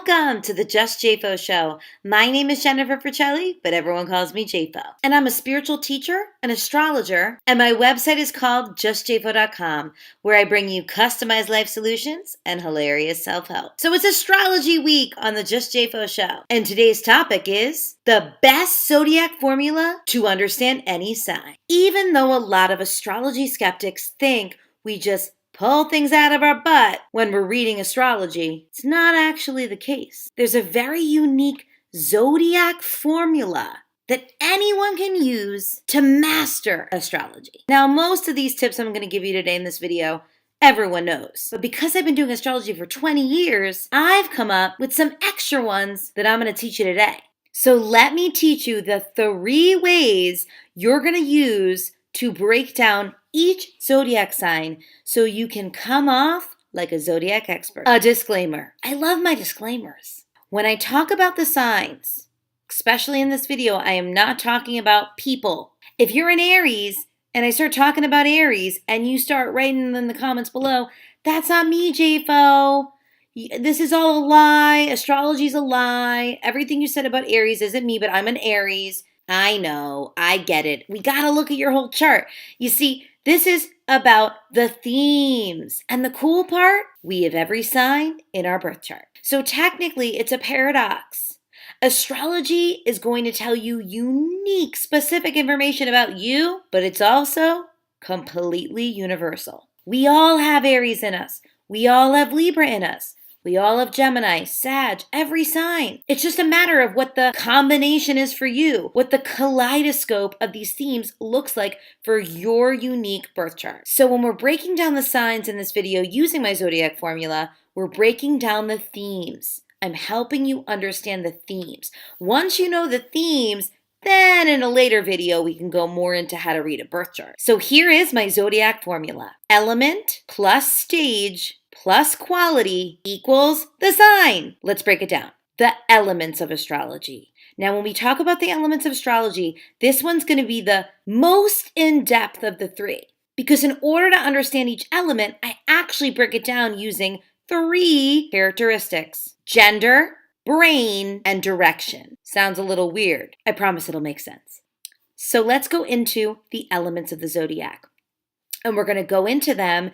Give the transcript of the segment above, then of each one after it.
Welcome to the Just JFO Show. My name is Jennifer Fricelli, but everyone calls me JFO. And I'm a spiritual teacher, an astrologer, and my website is called justjfo.com, where I bring you customized life solutions and hilarious self-help. So it's astrology week on the Just JFO Show. And today's topic is the best zodiac formula to understand any sign. Even though a lot of astrology skeptics think we just pull things out of our butt when we're reading astrology, it's not actually the case. There's a very unique zodiac formula that anyone can use to master astrology. Now, most of these tips I'm going to give you today in this video, everyone knows. But because I've been doing astrology for 20 years, I've come up with some extra ones that I'm going to teach you today. So let me teach you the 3 ways you're going to use to break down each zodiac sign so you can come off like a zodiac expert. A disclaimer. I love my disclaimers. When I talk about the signs, especially in this video, I am not talking about people. If you're an Aries and I start talking about Aries and you start writing in the comments below, that's not me, JFO. This is all a lie. Astrology's a lie. Everything you said about Aries isn't me, but I'm an Aries. I know. I get it. We got to look at your whole chart. You see, this is about the themes. And the cool part, we have every sign in our birth chart. So technically, it's a paradox. Astrology is going to tell you unique, specific information about you, but it's also completely universal. We all have Aries in us. We all have Libra in us. We all have Gemini, Sag, every sign. It's just a matter of what the combination is for you, what the kaleidoscope of these themes looks like for your unique birth chart. So when we're breaking down the signs in this video using my zodiac formula, we're breaking down the themes. I'm helping you understand the themes. Once you know the themes, then in a later video, we can go more into how to read a birth chart. So here is my zodiac formula. Element plus stage plus quality equals the sign. Let's break it down. The elements of astrology. Now, when we talk about the elements of astrology, this one's going to be the most in-depth of the 3. Because in order to understand each element, I actually break it down using 3 characteristics: gender, brain, and direction. Sounds a little weird. I promise it'll make sense. So let's go into the elements of the zodiac. And we're going to go into them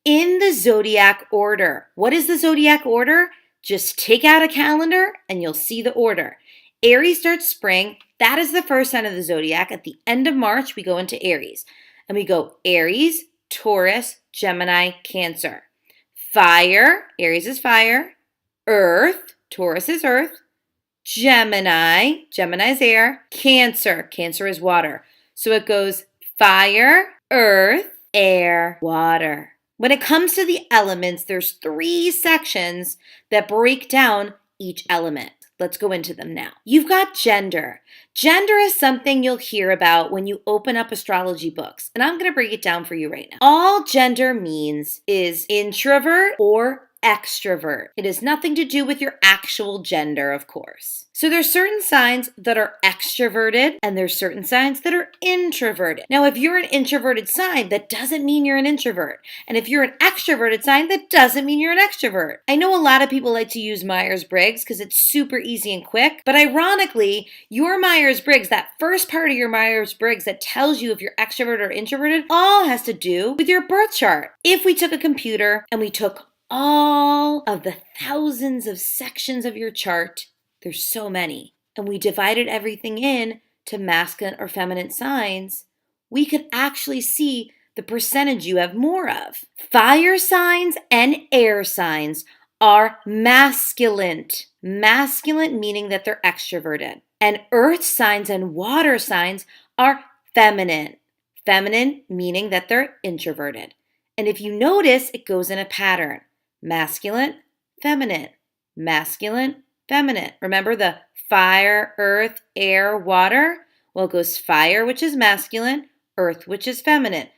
in the zodiac order. What is the zodiac order? Just take out a calendar and you'll see the order. Aries starts spring. That is the first sign of the zodiac. At the end of March, we go into Aries. And we go Aries, Taurus, Gemini, Cancer. Fire, Aries is fire. Earth, Taurus is earth. Gemini, Gemini is air. Cancer, Cancer is water. So it goes fire, earth, air, water. When it comes to the elements, there's 3 sections that break down each element. Let's go into them now. You've got gender. Gender is something you'll hear about when you open up astrology books, and I'm going to break it down for you right now. All gender means is introvert or extrovert. It has nothing to do with your actual gender, of course. So there's certain signs that are extroverted and there's certain signs that are introverted. Now, if you're an introverted sign, that doesn't mean you're an introvert. And if you're an extroverted sign, that doesn't mean you're an extrovert. I know a lot of people like to use Myers-Briggs because it's super easy and quick, but ironically, your Myers-Briggs, that first part of your Myers-Briggs that tells you if you're extroverted or introverted, all has to do with your birth chart. If we took a computer and we took all of the thousands of sections of your chart, there's so many, and we divided everything in to masculine or feminine signs, we could actually see the percentage you have more of. Fire signs and air signs are masculine. Masculine meaning that they're extroverted. And earth signs and water signs are feminine. Feminine meaning that they're introverted. And if you notice, it goes in a pattern. Masculine, feminine, masculine, feminine. Remember the fire, earth, air, water? Well, it goes fire, which is masculine, earth, which is feminine,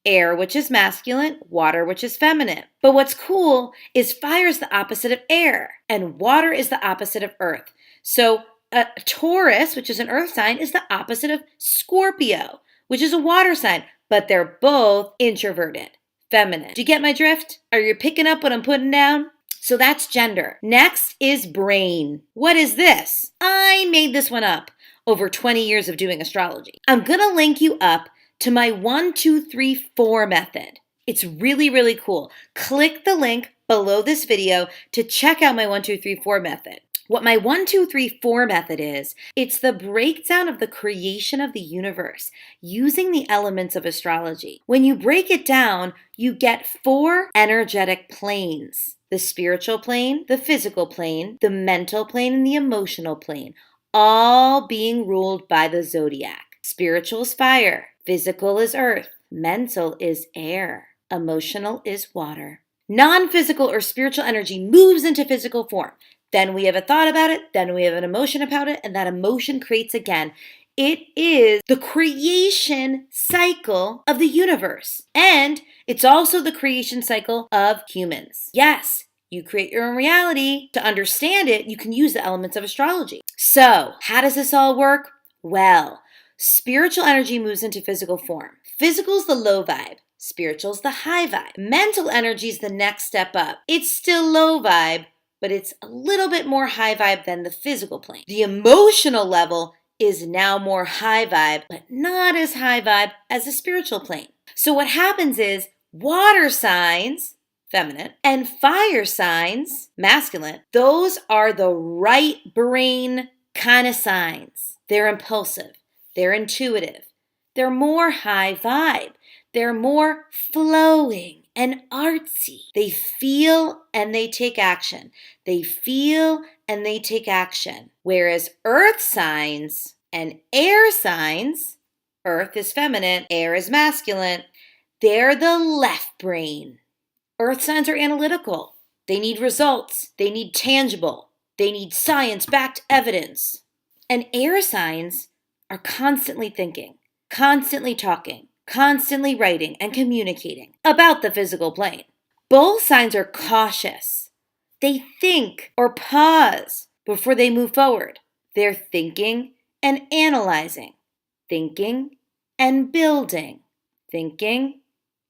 air, which is masculine, water, which is feminine. But what's cool is fire is the opposite of air, and water is the opposite of earth. So a Taurus, which is an earth sign, is the opposite of Scorpio, which is a water sign, but they're both introverted. Feminine. Do you get my drift? Are you picking up what I'm putting down? So that's gender. Next is brain. What is this? I made this one up over 20 years of doing astrology. I'm going to link you up to my 1, 2, 3, 4 method. It's really, really cool. Click the link below this video to check out my 1, 2, 3, 4 method. What my 1, 2, 3, 4 method is, it's the breakdown of the creation of the universe using the elements of astrology. When you break it down, you get 4 energetic planes: the spiritual plane, the physical plane, the mental plane, and the emotional plane, all being ruled by the zodiac. Spiritual is fire, physical is earth, mental is air, emotional is water. Non-physical or spiritual energy moves into physical form. Then we have a thought about it, then we have an emotion about it, and that emotion creates again. It is the creation cycle of the universe. And it's also the creation cycle of humans. Yes, you create your own reality. To understand it, you can use the elements of astrology. So, how does this all work? Well, spiritual energy moves into physical form. Physical is the low vibe. Spiritual is the high vibe. Mental energy is the next step up. It's still low vibe, but it's a little bit more high vibe than the physical plane. The emotional level is now more high vibe, but not as high vibe as the spiritual plane. So what happens is water signs, feminine, and fire signs, masculine, those are the right brain kind of signs. They're impulsive, they're intuitive, they're more high vibe, they're more flowing and artsy. They feel and they take action. They feel and they take action. Whereas earth signs and air signs, earth is feminine, air is masculine, they're the left brain. Earth signs are analytical. They need results. They need tangible. They need science-backed evidence. And air signs are constantly thinking, constantly talking, constantly writing and communicating about the physical plane. Both signs are cautious. They think or pause before they move forward. They're thinking and analyzing, thinking and building, thinking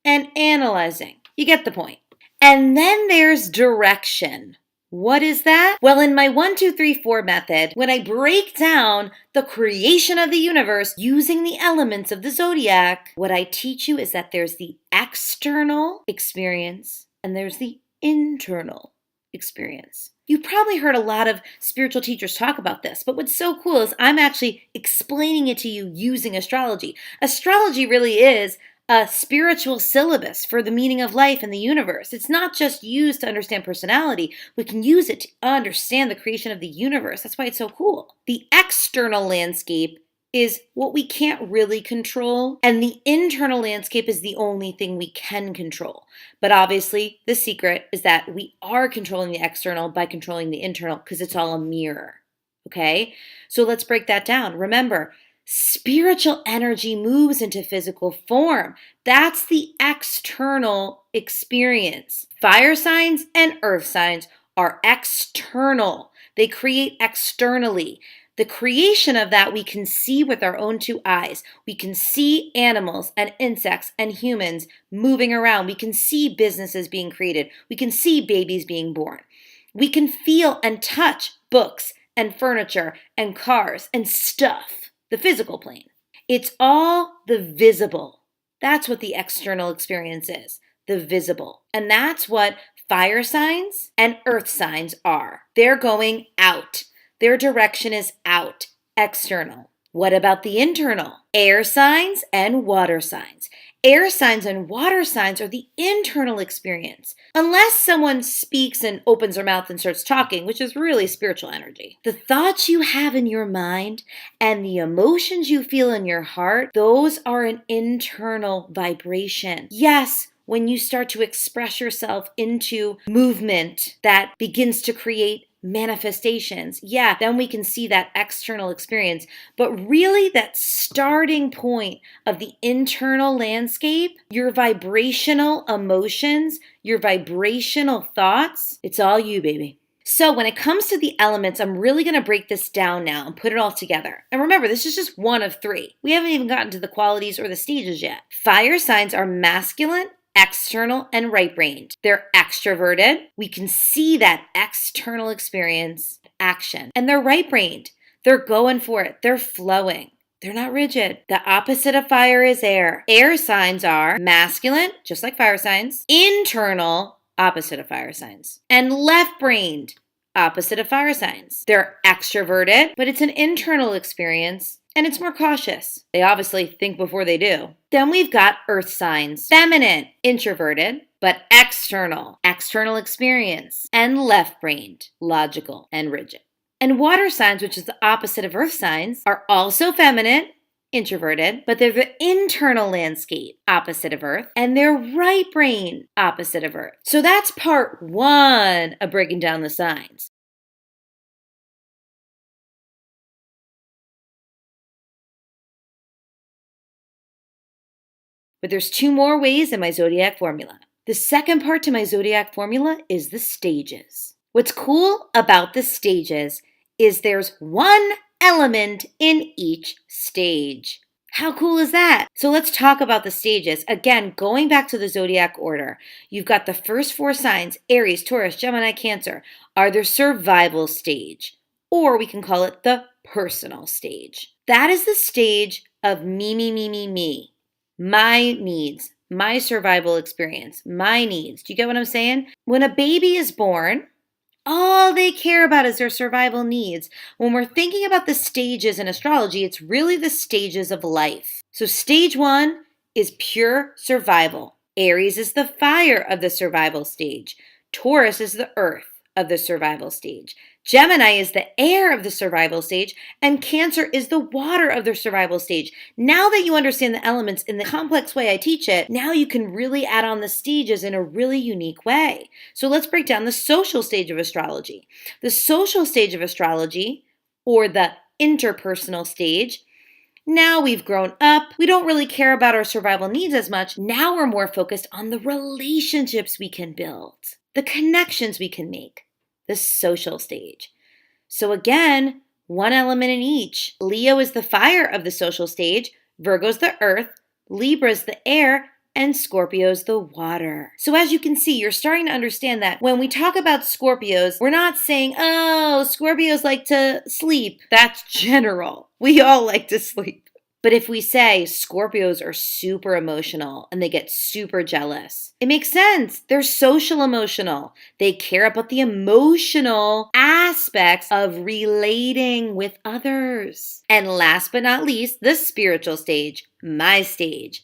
and analyzing. You get the point. And then there's direction. What is that? Well, in my 1, 2, 3, 4 method, when I break down the creation of the universe using the elements of the zodiac, what I teach you is that there's the external experience and there's the internal experience. You've probably heard a lot of spiritual teachers talk about this, but what's so cool is I'm actually explaining it to you using astrology. Astrology really is a spiritual syllabus for the meaning of life and the universe. It's not just used to understand personality. We can use it to understand the creation of the universe. That's why it's so cool. The external landscape is what we can't really control, and the internal landscape is the only thing we can control. But obviously, the secret is that we are controlling the external by controlling the internal because it's all a mirror. Okay? So let's break that down. Remember, spiritual energy moves into physical form. That's the external experience. Fire signs and earth signs are external. They create externally. The creation of that we can see with our own 2 eyes. We can see animals and insects and humans moving around. We can see businesses being created. We can see babies being born. We can feel and touch books and furniture and cars and stuff. The physical plane. It's all the visible. That's what the external experience is, the visible. And that's what fire signs and earth signs are. They're going out. Their direction is out, external. What about the internal? Air signs and water signs. Air signs and water signs are the internal experience. Unless someone speaks and opens their mouth and starts talking, which is really spiritual energy. The thoughts you have in your mind and the emotions you feel in your heart, those are an internal vibration. Yes, when you start to express yourself into movement that begins to create manifestations, then we can see that external experience. But really, that starting point of the internal landscape, your vibrational emotions, your vibrational thoughts, it's all you, baby. So when it comes to the elements, I'm really going to break this down now and put it all together. And remember, this is just 1 of 3. We haven't even gotten to the qualities or the stages yet. Fire signs are masculine, external and right-brained. They're extroverted. We can see that external experience, action. And they're right-brained. They're going for it. They're flowing. They're not rigid. The opposite of fire is air. Air signs are masculine, just like fire signs, internal, opposite of fire signs, and left-brained, opposite of fire signs. They're extroverted, but it's an internal experience and it's more cautious. They obviously think before they do. Then we've got earth signs. Feminine, introverted, but external experience, and left-brained, logical and rigid. And water signs, which is the opposite of earth signs, are also feminine, introverted, but they're the internal landscape, opposite of earth, and they're right-brained, opposite of earth. So that's part one of breaking down the signs. But there's two more ways in my Zodiac formula. The second part to my Zodiac formula is the stages. What's cool about the stages is there's one element in each stage. How cool is that? So let's talk about the stages. Again, going back to the Zodiac order, you've got the first four signs, Aries, Taurus, Gemini, Cancer, are their survival stage, or we can call it the personal stage. That is the stage of me. My needs, my survival experience, my needs. Do you get what I'm saying? When a baby is born, all they care about is their survival needs. When we're thinking about the stages in astrology, it's really the stages of life. So stage one is pure survival. Aries is the fire of the survival stage. Taurus is the earth of the survival stage. Gemini is the air of the survival stage, and Cancer is the water of the survival stage. Now that you understand the elements in the complex way I teach it, now you can really add on the stages in a really unique way. So let's break down the social stage of astrology. The social stage of astrology, or the interpersonal stage, now we've grown up. We don't really care about our survival needs as much. Now we're more focused on the relationships we can build, the connections we can make, the social stage. So again, one element in each. Leo is the fire of the social stage, Virgo's the earth, Libra's the air, and Scorpio's the water. So as you can see, you're starting to understand that when we talk about Scorpios, we're not saying, oh, Scorpios like to sleep. That's general. We all like to sleep. But if we say Scorpios are super emotional and they get super jealous, it makes sense. They're social emotional. They care about the emotional aspects of relating with others. And last but not least, the spiritual stage, my sign.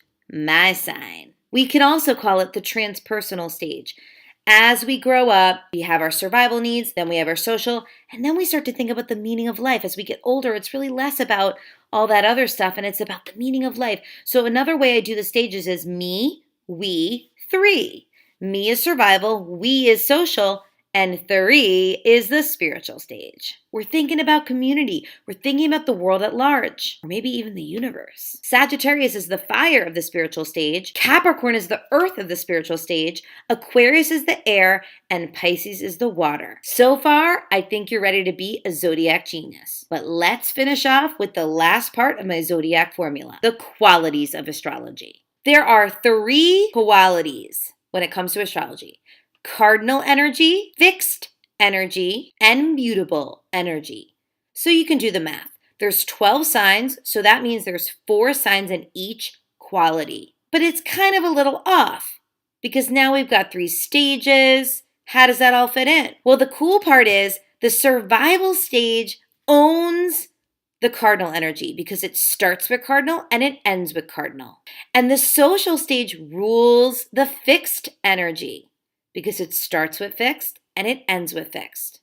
We can also call it the transpersonal stage. As we grow up, we have our survival needs, then we have our social, and then we start to think about the meaning of life. As we get older, it's really less about all that other stuff, and it's about the meaning of life. So another way I do the stages is me, we, three. Me is survival, we is social, and three is the spiritual stage. We're thinking about community. We're thinking about the world at large, or maybe even the universe. Sagittarius is the fire of the spiritual stage. Capricorn is the earth of the spiritual stage. Aquarius is the air, and Pisces is the water. So far, I think you're ready to be a zodiac genius. But let's finish off with the last part of my zodiac formula, the qualities of astrology. There are three qualities when it comes to astrology: cardinal energy, fixed energy, and mutable energy. So you can do the math. There's 12 signs, so that means there's 4 signs in each quality. But it's kind of a little off because now we've got 3 stages. How does that all fit in? Well, the cool part is the survival stage owns the cardinal energy because it starts with cardinal and it ends with cardinal. And the social stage rules the fixed energy because it starts with fixed and it ends with fixed.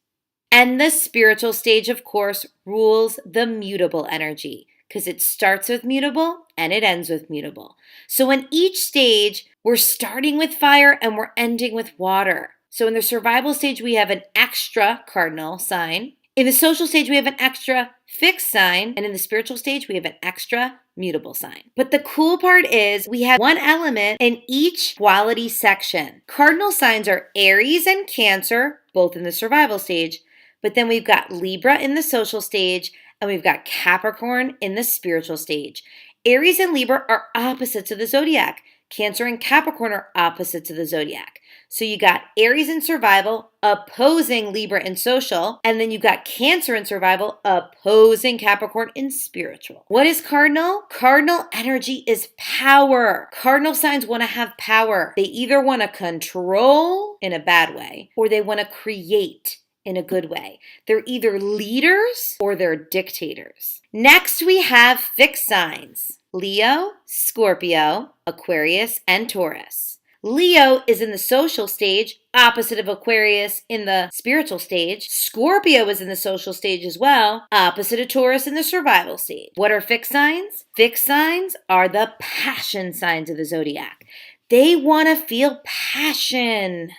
And the spiritual stage, of course, rules the mutable energy because it starts with mutable and it ends with mutable. So in each stage, we're starting with fire and we're ending with water. So in the survival stage, we have an extra cardinal sign. In the social stage, we have an extra fixed sign. And in the spiritual stage, we have an extra mutable sign. But the cool part is we have one element in each quality section. Cardinal signs are Aries and Cancer, both in the survival stage. But then we've got Libra in the social stage, and we've got Capricorn in the spiritual stage. Aries and Libra are opposites of the zodiac. Cancer and Capricorn are opposites of the zodiac. So you got Aries in survival opposing Libra in social, and then you got Cancer in survival opposing Capricorn in spiritual. What is cardinal? Cardinal energy is power. Cardinal signs want to have power. They either want to control in a bad way or they want to create in a good way. They're either leaders or they're dictators. Next, we have fixed signs: Leo, Scorpio, Aquarius, and Taurus. Leo is in the social stage, opposite of Aquarius in the spiritual stage. Scorpio is in the social stage as well, opposite of Taurus in the survival stage. What are fixed signs? Fixed signs are the passion signs of the zodiac. They want to feel passion.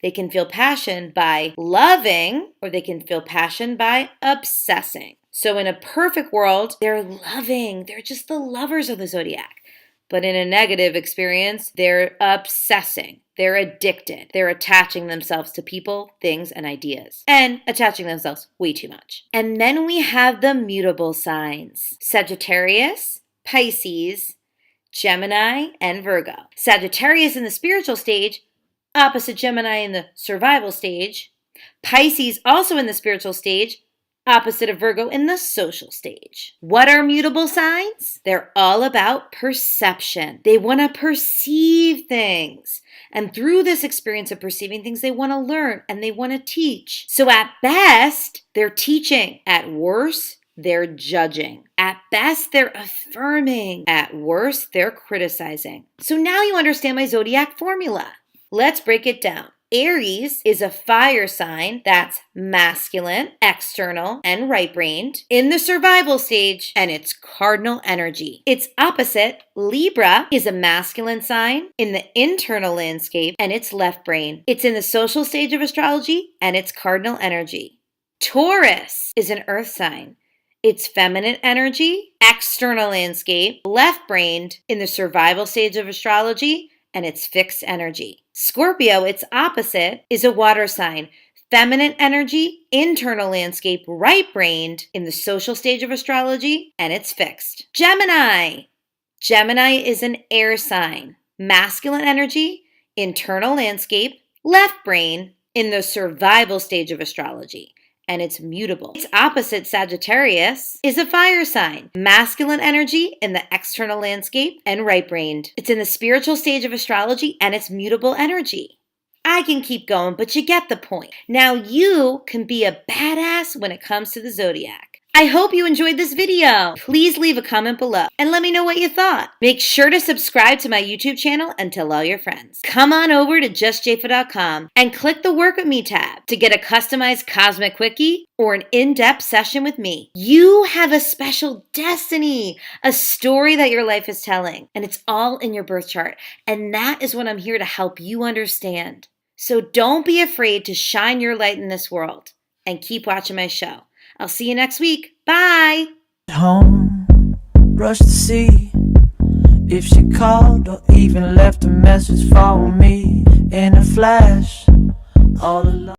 They can feel passion by loving, or they can feel passion by obsessing. So in a perfect world, they're loving. They're just the lovers of the zodiac. But in a negative experience, they're obsessing. They're addicted. They're attaching themselves to people, things, and ideas. And attaching themselves way too much. And then we have the mutable signs: Sagittarius, Pisces, Gemini, and Virgo. Sagittarius in the spiritual stage, opposite Gemini in the survival stage. Pisces also in the spiritual stage, opposite of Virgo in the social stage. What are mutable signs? They're all about perception. They want to perceive things. And through this experience of perceiving things, they want to learn and they want to teach. So at best, they're teaching. At worst, they're judging. At best, they're affirming. At worst, they're criticizing. So now you understand my zodiac formula. Let's break it down. Aries is a fire sign that's masculine, external, and right-brained in the survival stage, and it's cardinal energy. Its opposite, Libra, is a masculine sign in the internal landscape, and it's left-brained. It's in the social stage of astrology, and it's cardinal energy. Taurus is an earth sign. It's feminine energy, external landscape, left-brained in the survival stage of astrology, and it's fixed energy. Scorpio, its opposite, is a water sign. Feminine energy, internal landscape, right-brained in the social stage of astrology, and it's fixed. Gemini. Gemini is an air sign. Masculine energy, internal landscape, left-brain in the survival stage of astrology, and it's mutable. Its opposite, Sagittarius, is a fire sign. Masculine energy in the external landscape and right-brained. It's in the spiritual stage of astrology and it's mutable energy. I can keep going, but you get the point. Now you can be a badass when it comes to the zodiac. I hope you enjoyed this video. Please leave a comment below and let me know what you thought. Make sure to subscribe to my YouTube channel and tell all your friends. Come on over to justjfa.com and click the Work With Me tab to get a customized Cosmic Quickie or an in-depth session with me. You have a special destiny, a story that your life is telling, and it's all in your birth chart. And that is what I'm here to help you understand. So don't be afraid to shine your light in this world and keep watching my show. I'll see you next week. Bye. Home, rush to see if she called or even left a message for me in a flash. All alone.